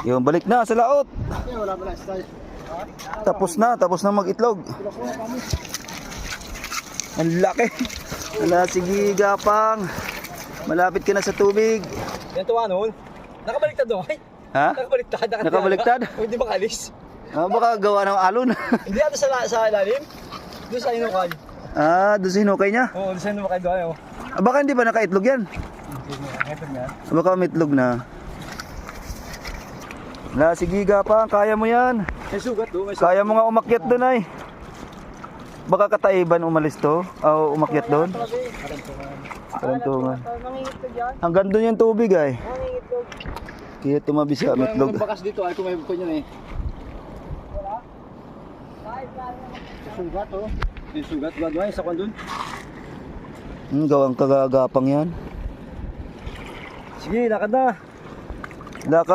Yung balik na sa laot. Wala ba na style? Tapos na mag-itlog. Ang laki. Wala, sige gapang. Malapit ka na sa tubig. Yan tuwa noon. Nakabaliktad doon ay. Ha? Nakabaliktad. Nakabaliktad? O hindi makalis. Baka gawa ng alon. Hindi ato sa ilalim. Doon sa inukal. Doon sa hinukay niya. Oo, doon sa inukal doon. Baka hindi pa nakaitlog yan. Baka may itlog na. Wala, sige gapang. Kaya mo yan. May sugat doon. Kaya mo nga umakyat doon ay. Baka kataiban umalis to. O umakyat doon. Karantungan. Hanggang doon yung tubig ay. Kaya tumabi sa itlog. Yung bakas dito ay kumaibig ko yun eh. Sugat oh. Yung sugat. Gagawin sa kwan doon. Gawang kagagapang yan. Sige, lakad na. Laka.